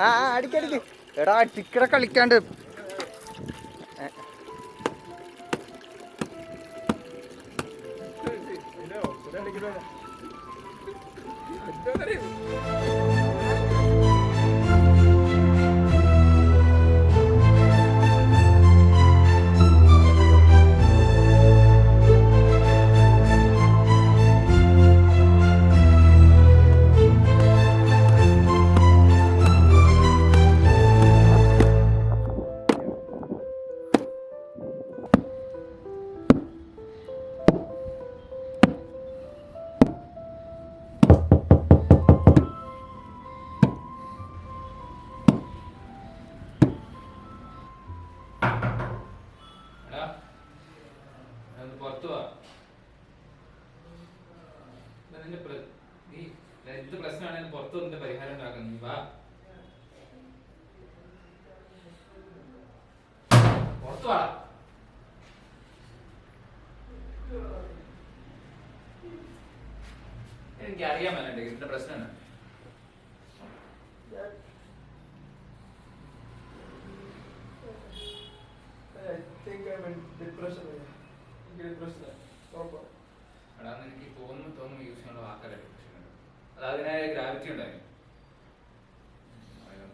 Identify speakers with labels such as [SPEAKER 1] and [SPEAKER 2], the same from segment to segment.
[SPEAKER 1] ആ അടിക്കടിക്ക് എടാ ടിക്കട കളിക്കാണ്ട്
[SPEAKER 2] എന്ത് പ്രശ്നമാണെങ്കിലും പുറത്തു വന്നിട്ട് പരിഹാരം ഉണ്ടാക്കുന്നു. വാ പുറത്തു വാ. എനിക്ക് അറിയാൻ പറ്റണ്ടേ ഇതിന്റെ പ്രശ്നം എടാ. എനിക്ക് തോന്നുന്നു യൂസ് ചെയ്യാനുള്ള വാക്കല്ല ഡിപ്രഷൻ. അത് അതിനായ ഗ്രാവിറ്റി ഉണ്ടായിരുന്നു.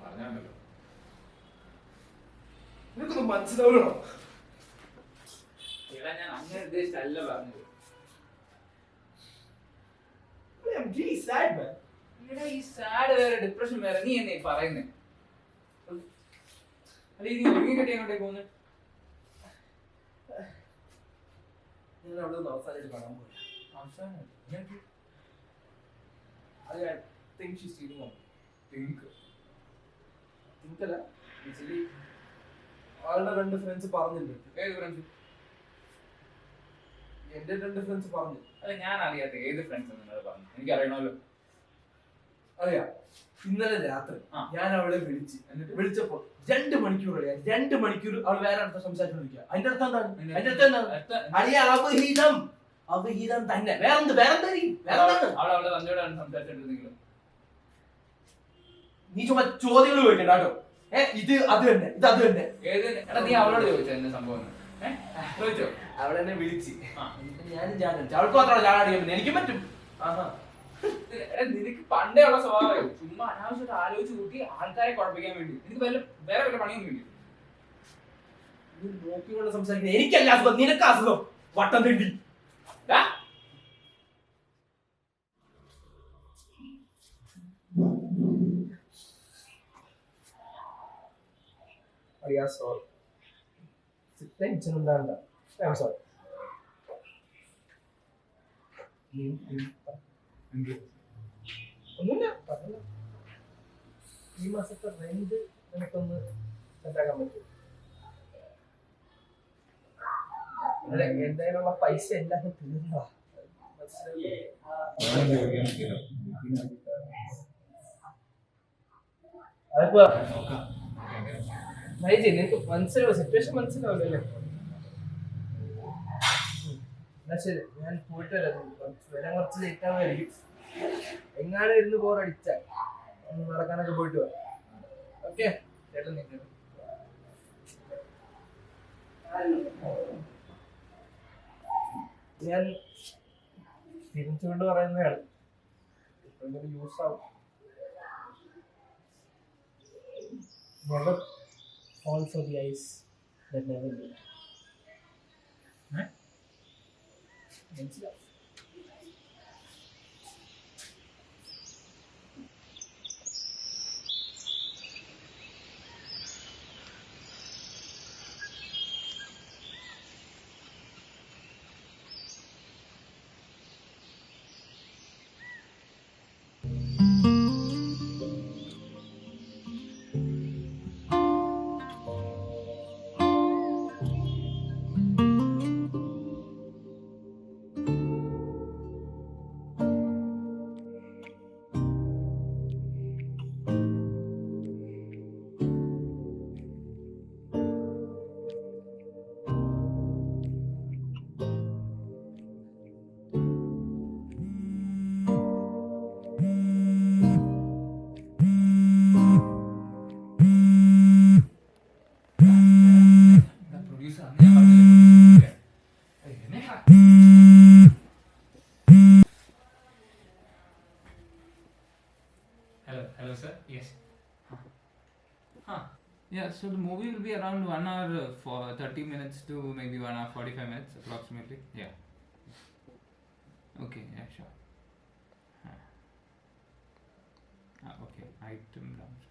[SPEAKER 2] പറഞ്ഞാണല്ലോ
[SPEAKER 3] നിനക്കൊന്നും മനസ്സിലാവണോ?
[SPEAKER 2] എടാ ഞാൻ അങ്ങനെ ഉദ്ദേശിച്ചല്ല പറഞ്ഞത്. എടാ ഈ സാഡ് വേറെ ഡിപ്രഷൻ വേറെ. നീ എന്നെ പറയുന്നേ? അല്ല നീ ഒഴുകി കെട്ടി അങ്ങോട്ടേ പോകുന്നത്?
[SPEAKER 3] ഞാൻ അവിടെ നിന്ന് അവസാനമായിട്ട് കാണാൻ പോയി. ആളുടെ 2 ഫ്രണ്ട്സ് പറഞ്ഞിട്ടുണ്ട്.
[SPEAKER 2] ഏത് ഫ്രണ്ട്സ്?
[SPEAKER 3] എന്റെ 2 ഫ്രണ്ട്സ് പറഞ്ഞു.
[SPEAKER 2] അല്ല ഞാൻ അറിയാത്ത ഏത് ഫ്രണ്ട്സ് നിങ്ങൾ പറഞ്ഞു? എനിക്ക് അറിയണമല്ലോ.
[SPEAKER 3] അറിയാം. ഇന്നലെ രാത്രി ഞാൻ അവളെ വിളിച്ചപ്പോ 2 മണിക്കൂർ അറിയാം. 2 മണിക്കൂർ അവൾ വേറെ അടുത്ത സംസാരിച്ചോണ്ടിരിക്കുക. അതിന്റെ അർത്ഥം എന്താണ്? അറിയാ അപഹിതം. അപഹിതം തന്നെ.
[SPEAKER 2] അവളെ തന്നോടാണ് സംസാരിച്ചോണ്ടിരുന്നെങ്കിലും
[SPEAKER 3] നീ ചുമ്മാ ചോദ്യങ്ങൾ ചോദിക്കണ്ട കേട്ടോ. ഇത് അത് തന്നെ, ഇത് അത് തന്നെ.
[SPEAKER 2] എടാ നീ അവളോട് ചോദിച്ചോ എന്നെ സംഭവം? ചോദിച്ചോ?
[SPEAKER 3] അവളെന്നെ വിളിച്ച് ഞാനും ചാടിച്ചു. അവൾക്ക് മാത്രമാണ് ചാടാടിക്കാൻ. എനിക്കും പറ്റും.
[SPEAKER 2] നിനക്ക് പണ്ടേ ഉള്ള സ്വഭാവം ചുമ്മാ അനാവശ്യമായിട്ട് ആലോചിച്ച് കൂട്ടി ആൾക്കാരെ കുഴപ്പിക്കാൻ വേണ്ടി. എനിക്ക് വേറെ വല്ല പണിയൊന്നും വേണ്ടി.
[SPEAKER 3] നീ നോക്കിക്കൊണ്ട് സംസാരിക്കുന്നത്. എനിക്കല്ല അസുഖം, നിനക്ക് അസുഖം. വട്ടം തിണ്ടി. സോറി. ടെൻഷൻ ഉണ്ടാകണ്ട. സോറി. ഒന്നുമില്ല, പറഞ്ഞില്ല. ഈ മാസത്തെ റെന്റ് നിനക്കൊന്ന് സെറ്റാക്കാൻ പറ്റും. എന്തായാലുള്ള പൈസ എല്ലാം തീർന്നതാ. അതിപ്പോ നിനക്ക് മനസ്സിലാവും, സിറ്റുവേഷൻ മനസ്സിലാവല്ലോ അല്ലേ? എന്നാ ശരി, ഞാൻ പോയിട്ട് വരാം. വരാൻ കുറച്ച് ലേറ്റ് ആവുമായിരിക്കും. എങ്ങാനും ഇരുന്ന് ബോറടിച്ചാൽ നടക്കാനൊക്കെ പോയിട്ട് വരാം. ഓക്കെ ചേട്ടൻ നിൽക്കണം. ഞാൻ തിരിച്ചുകൊണ്ട് പറയുന്നതാണ്. യൂസ് ആവും. Never fall for the ice that never will. മനസ്സിലാവും.
[SPEAKER 2] Hello, sir. Yes. Huh. Yeah, so the movie will be around 1 hour for 30 minutes to maybe 1 hour 45 minutes approximately. Yeah. Okay, yeah, sure. Huh. Okay, item dance.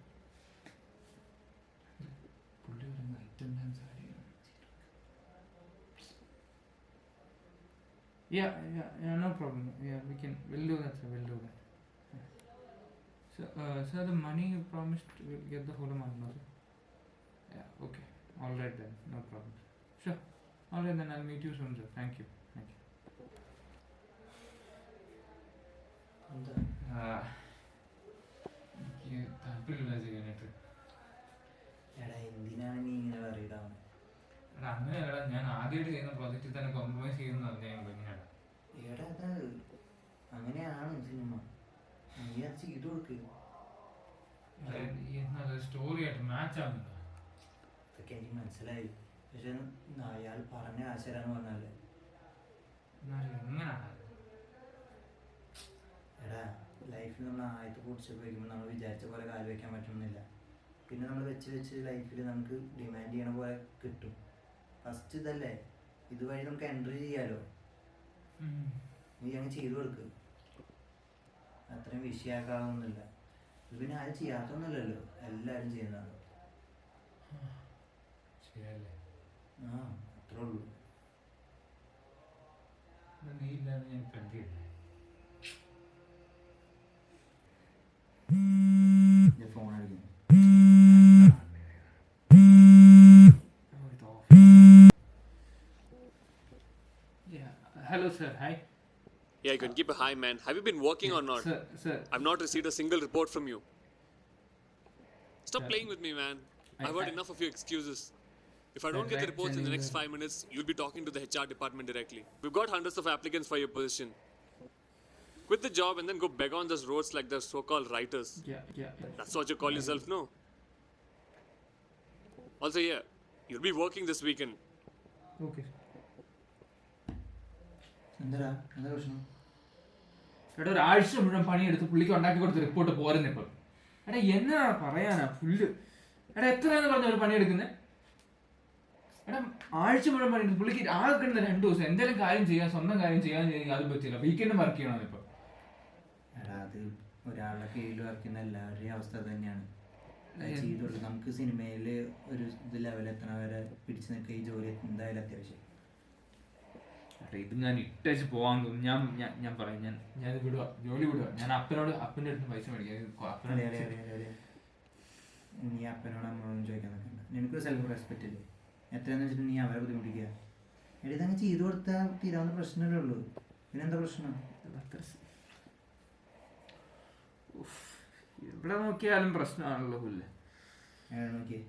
[SPEAKER 2] പുള്ളി പറയുന്നത് item dance add ചെയ്യണം. Yeah, no problem. Yeah, we'll do that, sir. We'll do that. So, sir, the money you promised, we'll get the whole amount, no, sir? Yeah, okay. All right then, no problem. Sure. All right then, I'll meet you soon, sir. Thank you. എനിക്ക് താല്പര്യമില്ല ചെയ്യാനായിട്ട്.
[SPEAKER 1] എടാ എന്തിനാണ് നീ ഇങ്ങനെ പറയടാവുന്നത്?
[SPEAKER 2] എടാ അങ്ങനെയല്ലടാ, ഞാൻ ആദ്യമായിട്ട് ചെയ്യുന്ന പ്രോജക്റ്റിൽ തന്നെ കോംപ്രമൈസ് ചെയ്യുന്ന ഞാൻ എങ്ങനെയാണ്?
[SPEAKER 1] എടാ അത് അങ്ങനെയാണ് സിനിമ. നീ അത് ചെയ്തു കൊടുക്ക്.
[SPEAKER 2] എന്നാൽ സ്റ്റോറി ആയിട്ട് മാച്ച് ആവുന്നില്ല.
[SPEAKER 1] അതൊക്കെ എനിക്ക് മനസ്സിലായി. പക്ഷെ അയാൾ പറഞ്ഞ ആശാരാന്ന് പറഞ്ഞാലേ.
[SPEAKER 2] എന്നാലും എങ്ങനെയാണ്?
[SPEAKER 1] എടാ ലൈഫിൽ നമ്മൾ ആദ്യത്തെ പൊടിച്ചൊക്കെ വയ്ക്കുമ്പോൾ നമ്മൾ വിചാരിച്ച പോലെ കാല് വയ്ക്കാൻ പറ്റുന്നില്ല. പിന്നെ നമ്മൾ വെച്ച് ലൈഫിൽ നമുക്ക് ഡിമാൻഡ് ചെയ്യണ പോലെ കിട്ടും. ഫസ്റ്റ് ഇതല്ലേ, ഇതുവഴി നമുക്ക് എൻട്രി ചെയ്യാലോ. നീ അങ്ങ് ചെയ്തു കൊടുക്ക്. അത്രയും വിഷയാക്കാവുന്നില്ല. ഇത് പിന്നെ ആരും ചെയ്യാത്തൊന്നുമില്ലല്ലോ, എല്ലാവരും ചെയ്യുന്നതാണ്. ആ അത്രേ ഉള്ളൂ.
[SPEAKER 2] നീ ഇല്ലാതെ ഞാൻ കണ്ടില്ല.
[SPEAKER 1] ഫോൺ അടിക്കുന്നു.
[SPEAKER 2] Hello, sir. Hi.
[SPEAKER 4] Yeah, you can keep a high, man. Have you been working or not?
[SPEAKER 2] Sir.
[SPEAKER 4] I've not received a single report from you. Stop
[SPEAKER 2] Sir.
[SPEAKER 4] playing with me, man. I've heard enough of your excuses. If I don't get the reports in the next 5 minutes, you'll be talking to the HR department directly. We've got hundreds of applicants for your position. Quit the job and then go beg on those roads like the so-called writers.
[SPEAKER 2] Yeah.
[SPEAKER 4] That's what you call yourself, no? Also, yeah, you'll be working this weekend.
[SPEAKER 2] Okay.
[SPEAKER 1] എന്താ പ്രശ്നം?
[SPEAKER 2] എടാ ഒരാഴ്ച മുഴുവൻ പണിയെടുത്ത് പുള്ളിക്ക് ഉണ്ടാക്കി കൊടുത്ത report പോരുന്നു ഇപ്പം. എടാ എന്നാ പറയാനാ ഫുള്ള്. എടാ എത്രയാന്ന് പറഞ്ഞ ഒരു പണിയെടുക്കുന്നത്? എടാ ആഴ്ച മുഴുവൻ പണിയെടുത്ത് പുള്ളിക്ക് ആകെ കിട്ടുന്ന 2 ദിവസം എന്തെങ്കിലും കാര്യം ചെയ്യാൻ, സ്വന്തം കാര്യം ചെയ്യാൻ അതും പറ്റില്ല. വീക്കെൻഡും വർക്ക് ചെയ്യണം ഇപ്പം.
[SPEAKER 1] എടാ അത് ഒരാളുടെ കീഴിൽ വർക്ക് ചെയ്യുന്ന എല്ലാവരുടെയും അവസ്ഥ തന്നെയാണ്. ചെയ്തു കൊടുക്കും. നമുക്ക് സിനിമയിൽ ഒരു ഇത് ലെവലെത്തണ വരെ പിടിച്ചു നിൽക്കുക. ഈ ജോലി എന്തായാലും അത്യാവശ്യം.
[SPEAKER 2] ഇത് ഞാൻ ഇട്ടേച്ച് പോവാൻ തോന്നും. ഞാൻ പറയും, ഞാൻ വിടുക, ജോലി വിടുക. ഞാൻ അപ്പൻ്റെ അടുത്ത് പൈസ മേടിക്കാം.
[SPEAKER 1] നീ അപ്പനോട് അമ്മയോടും ചോദിക്കാൻ നിൽക്കണ്ട. നിനക്കൊരു സെൽഫ് റെസ്പെക്റ്റ് ഇല്ലേ? എത്രയാണെന്ന് വെച്ചിട്ട് നീ അവരെ ബുദ്ധിമുട്ടിക്കുക. എടി ഇതങ്ങ് ചെയ്തു കൊടുത്താൽ തീരാവുന്ന പ്രശ്നമല്ലേ ഉള്ളൂ. പിന്നെന്താ പ്രശ്നം?
[SPEAKER 2] എവിടെ നോക്കിയാലും പ്രശ്നമാണല്ലോ പുല്ല്.
[SPEAKER 1] എവിടെ നോക്കിയേ,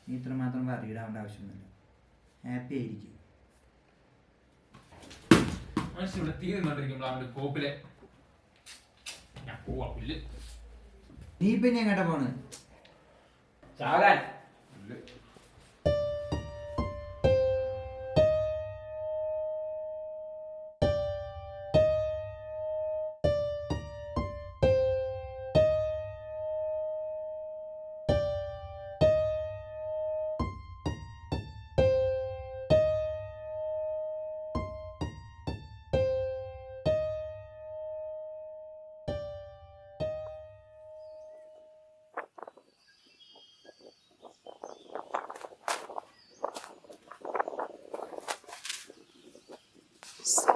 [SPEAKER 1] നീ ഇത്രമാത്രം വറിയിടാവേണ്ട ആവശ്യമൊന്നുമില്ല. ഹാപ്പി ആയിരിക്കും.
[SPEAKER 2] മനുഷ്യ ഇവിടെ തീ നിന്നോണ്ടിരിക്കുമ്പോൾ അവന്റെ കോപ്പിലെ ഞാൻ പോവാ പുല്ല്.
[SPEAKER 1] നീ ഇപ്പൊ ഇനി എങ്ങോട്ടാ പോണ്?
[SPEAKER 2] ചാകാൻ പുല്ല്.
[SPEAKER 5] So,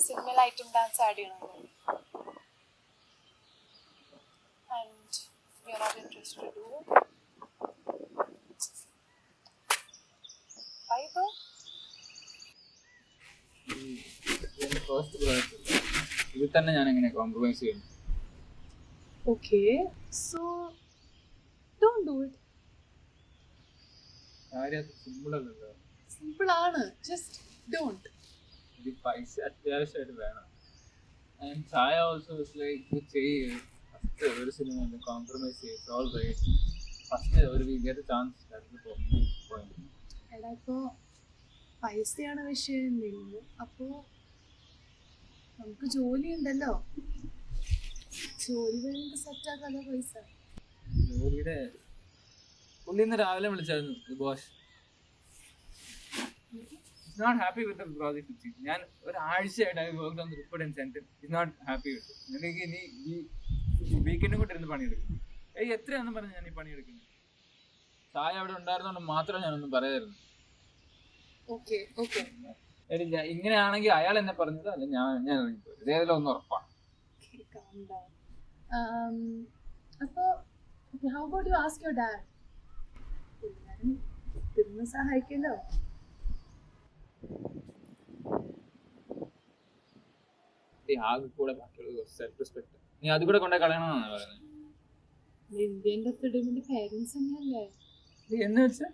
[SPEAKER 5] സിനിമയിൽ ഐറ്റം ഡാൻസ് ആഡ് ചെയ്യണമല്ലോ. And you're not interested to do it? Why though?
[SPEAKER 2] ഇതിൽ തന്നെ ഞാൻ എങ്ങനെ കോംപ്രമൈസ് ചെയ്യും?
[SPEAKER 5] Okay, so don't do it.
[SPEAKER 2] കാര്യം സിമ്പിൾ അല്ലല്ലോ.
[SPEAKER 5] Simple ആണ്, just don't.
[SPEAKER 2] ഇത് പൈസ അത്യാവശ്യമായിട്ട് വേണം. ആൻഡ് ചായ ഓൾസോ ലൈക്ക് ചെയ്യ്. ഫസ്റ്റ് ഒരു സിനിമ കോംപ്രമൈസ് ചെയ്യും. All right. ഫസ്റ്റ് ഒരു വി ഗെറ്റ് ചാൻസ് പോയിന്റ്.
[SPEAKER 5] എടാ ഇപ്പോൾ പൈസയാണ് വിഷയം എന്നില്ല, അപ്പോൾ നമുക്ക് ജോലി ഉണ്ടല്ലോ. ജോലി കഴിഞ്ഞിട്ട് സെറ്റ് ആക്കാതെ പൈസ.
[SPEAKER 2] ജോലിയുടെ പുള്ളി ഇന്ന് രാവിലെ വിളിച്ചായിരുന്നു boss. Not happy with the project. ഞാൻ ഒരാഴ്ചയായിട്ട് I work on the report and send it. Is not happy with. എനിക്ക് ഇനി ഈ വീക്കെൻഡ് കൊണ്ട് ഇരുന്ന് പണിയെടുക്കും. എത്രയാണെന്ന് പറഞ്ഞ് ഞാൻ ഈ പണിയെടുക്കുന്നത്. ചായ അവിടെ ഉണ്ടായിരുന്നോണ്ട് മാത്രം ഞാനൊന്നും പറയായിരുന്നു.
[SPEAKER 5] Okay okay.
[SPEAKER 2] ഇങ്ങനെയാണെങ്കിൽ അയാൾ എന്നെ പറഞ്ഞത് അല്ല ഞാൻ ഇതേതെല്ലാം ഒന്ന് ഉറപ്പാണ്.
[SPEAKER 5] അപ്പോൾ how about you ask your dad? തിന്ന് സഹായിക്കല്ലോ.
[SPEAKER 2] ആകെ കൂടെ ബാക്കിയുള്ള സെൽഫ് റെസ്പെക്ട് നീ അത് കൂടെ കൊണ്ടേ കളയണമെന്നാണ് പറയുന്നത്.
[SPEAKER 5] ഇന്ത്യൻ്റെ ഫിലിമിന്റെ പേരൻസ് തന്നെയല്ലേ
[SPEAKER 2] എന്ന് വെച്ചാ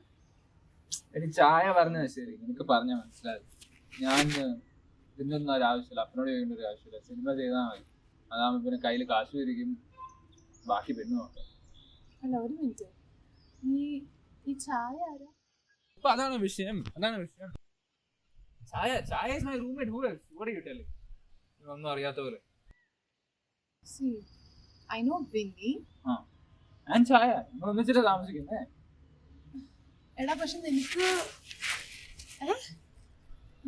[SPEAKER 2] എനിക്ക് ചായ പറഞ്ഞത് ശരി, എനിക്ക് പറഞ്ഞാൽ മനസ്സിലായി. ഞാൻ ഇതിൻ്റെ ഒന്നും ഒരാവശ്യമില്ല, അപ്പനോട് ചോദിക്കേണ്ട ഒരു ആവശ്യമില്ല. സിനിമ ചെയ്താൽ മതി, അതാകുമ്പോൾ പിന്നെ കയ്യിൽ കാശ് ഇരിക്കും, ബാക്കി പെണ്ണ് നോക്കാം.
[SPEAKER 5] അല്ല ഒരു മിനിറ്റ്, ഈ ചായ ആരാ?
[SPEAKER 2] അപ്പൊ അതാണ് വിഷയം. ചായ ഇസ് മൈ റൂംമേറ്റ്. കൂടെ കിട്ടല്ലേ ഒന്നും അറിയാത്ത പോലെ.
[SPEAKER 5] See, I know Vinny.
[SPEAKER 2] ഞാൻ ചായ നമ്മൾ ഒന്നിച്ചിട്ട് താമസിക്കുന്നേ.
[SPEAKER 5] എടാ പക്ഷെ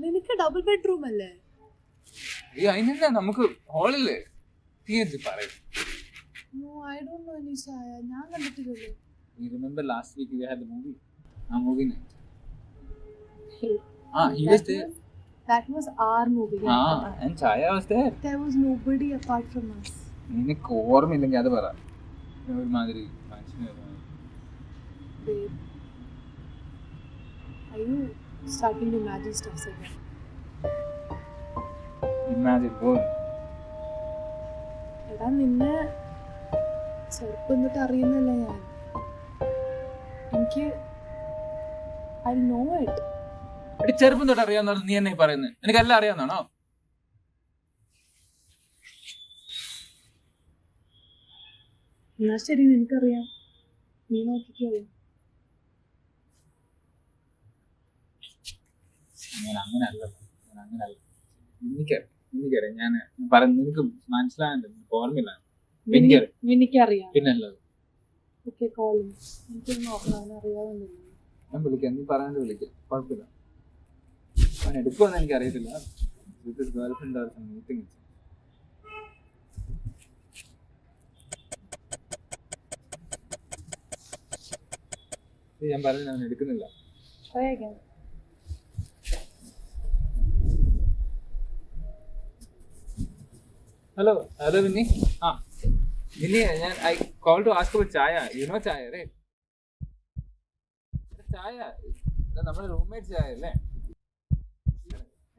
[SPEAKER 5] നിനക്ക് ഡബിൾ ബെഡ്റൂം അല്ലേ?
[SPEAKER 2] അതിനെന്താ, നമുക്ക് ഹോളില്ലേ പറയും.
[SPEAKER 5] No, I don't know any ചായ, ഞാൻ കണ്ടിട്ടില്ലല്ലോ.
[SPEAKER 2] You remember last week we had the movie? Movie night. He was there.
[SPEAKER 5] That was our movie.
[SPEAKER 2] And Chaya was there.
[SPEAKER 5] There was nobody apart from us.
[SPEAKER 2] നിനക്ക് ഓർമ്മയില്ലെങ്കിൽ അത് പറ. ഒരുമാതിരി
[SPEAKER 5] Babe, are you starting to imagine stuff again?
[SPEAKER 2] Imagine what?
[SPEAKER 5] എടാ നിന്നെ ചെറുപ്പം എന്നിട്ട് അറിയുന്നല്ലേ ഞാൻ. എനിക്ക് I know it.
[SPEAKER 2] ചെറുപ്പം തൊട്ട് അറിയാവുന്ന നീ എന്നെ പറയുന്നത്? എനിക്കെല്ലാം അറിയാവുന്നതാണോ?
[SPEAKER 5] എന്നാ ശരി, നിനക്കറിയാം, നീ നോക്കിക്കോ.
[SPEAKER 2] ഞാൻ അങ്ങനല്ല. എനിക്കറിയാം. ഞാൻ പറഞ്ഞു നിനക്ക് മനസ്സിലാകുന്നുണ്ട്, നിനക്ക് ഓർമ്മയില്ല.
[SPEAKER 5] എനിക്കറിയാം.
[SPEAKER 2] പിന്നല്ലത്.
[SPEAKER 5] ഓക്കെ, കോൾ എനിക്കൊന്ന് നോക്കണം, അറിയാവുന്നില്ല.
[SPEAKER 2] ഞാൻ വിളിക്കാം, നീ പറയാണ്ട് വിളിക്കാം, കുഴപ്പമില്ല. അവൻ എടുക്കുമെന്ന് എനിക്കറിയത്തില്ല. ഗേൾഫ്രണ്ട് മീറ്റിംഗ് ഞാൻ പറഞ്ഞില്ല, അവൻ എടുക്കുന്നില്ല. Hello Winnie. വിന്നി, ഞാൻ I call to ask about Chaya. You know Chaya right? Chaya നമ്മുടെ റൂംമേറ്റ് ചായ അല്ലേ?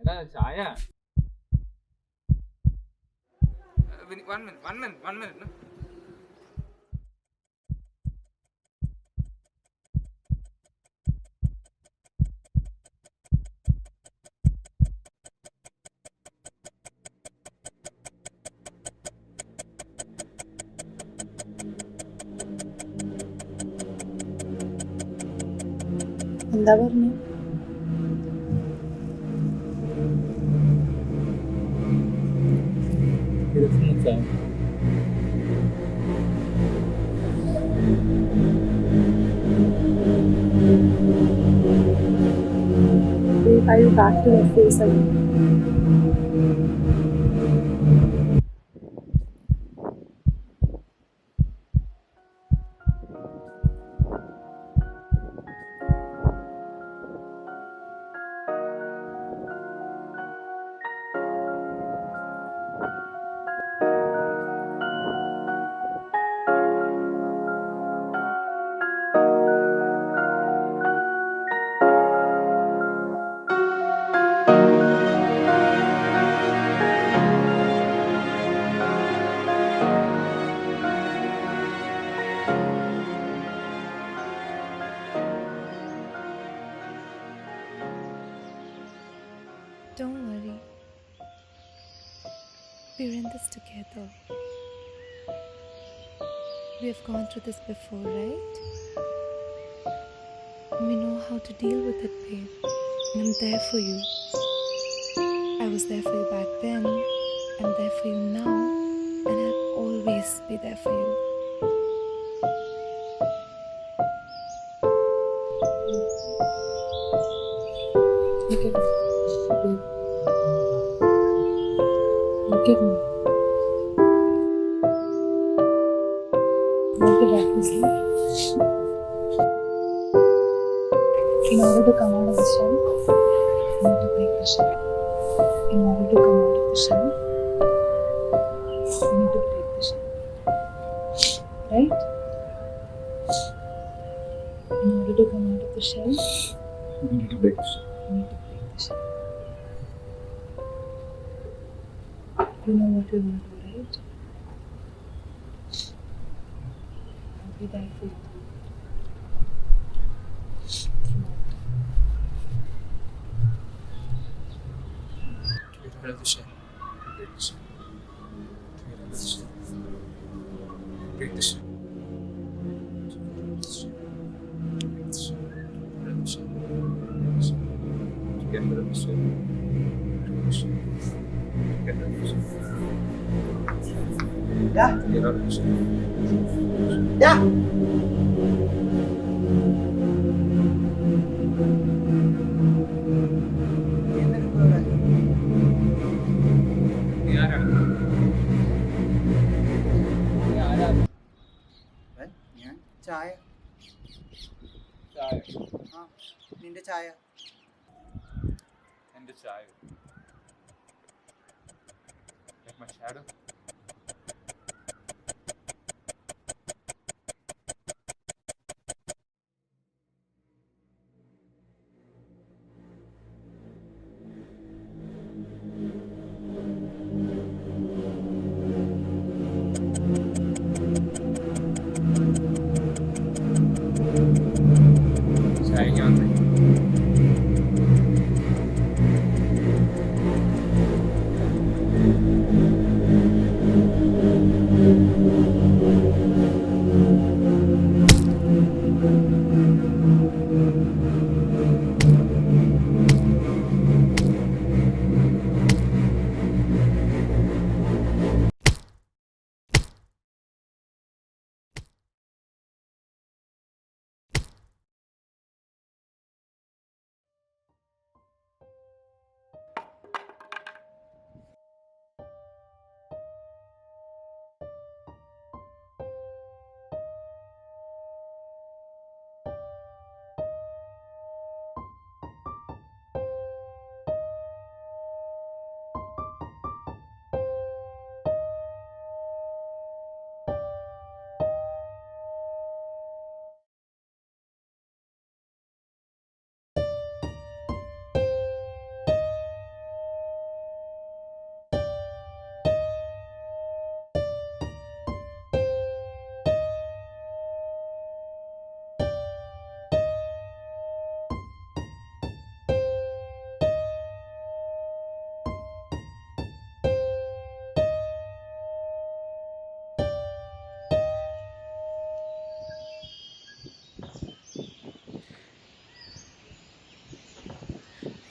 [SPEAKER 2] എടാ ചായ, one minute.
[SPEAKER 5] എന്താ പറഞ്ഞു? Are you back to your face again?
[SPEAKER 6] Don't worry. We're in this together. We have gone through this before, right? We know how to deal with it, babe. I'm there for you. I was there for you back then. I'm there for you now. And I'll always be there for you. Look at me. Look at me. What did I say? In order to come out of the shell, you need to break the shell. In order to come out of the shell, you need to break the shell. Right? In order to come out of the shell,
[SPEAKER 7] You need to break the shell.
[SPEAKER 6] you need to break the shell. You know what you want to do, right? I'll be there for you.
[SPEAKER 7] To get out of the shell. Break the shell. To get out of the shell. Break the shell. To get out of the shell. Break the shell. To get out of the shell.
[SPEAKER 1] Yeah.
[SPEAKER 7] To get out of the shell.
[SPEAKER 1] Yeah.
[SPEAKER 7] നീ ആരാണ്?
[SPEAKER 1] ഞാൻ ചായ.
[SPEAKER 7] ചായ.
[SPEAKER 1] ആ, നിന്റെ ചായ.
[SPEAKER 7] എൻ്റെ ചായ. Like my shadow. ചായക്ക് വന്നേ.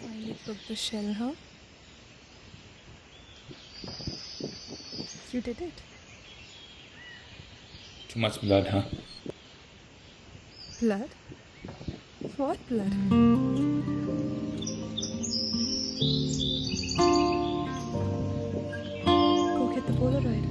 [SPEAKER 6] Finally broke the shell, huh? You did it.
[SPEAKER 7] Too much blood, huh?
[SPEAKER 6] Blood? What blood? Go get the Polaroid.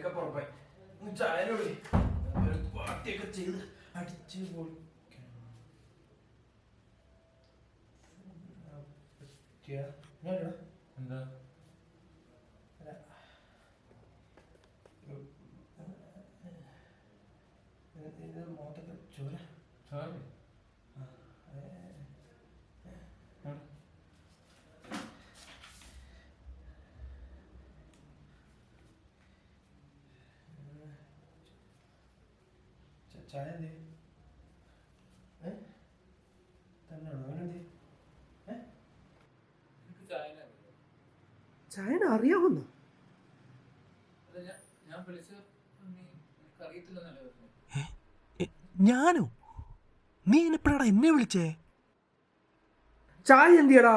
[SPEAKER 3] ഒക്കെ പുറപ്പായി. ചായനോട് പാർട്ടിയൊക്കെ ചെയ്ത് അടിച്ച് പൊളിക്കണം.
[SPEAKER 2] എന്താ
[SPEAKER 3] മോത്തൊക്കെ ചോര ചായ എന്തേ തന്നെയാണോ അവനെന്തേ ചായന അറിയാവുന്ന
[SPEAKER 2] ഞാൻ വിളിച്ച അറിയത്തില്ലെന്നല്ലേ പറഞ്ഞു.
[SPEAKER 3] ഞാനോ? നീ എപ്പോഴാടാ എന്നെ വിളിച്ചേ? ചായ എന്തിയടാ?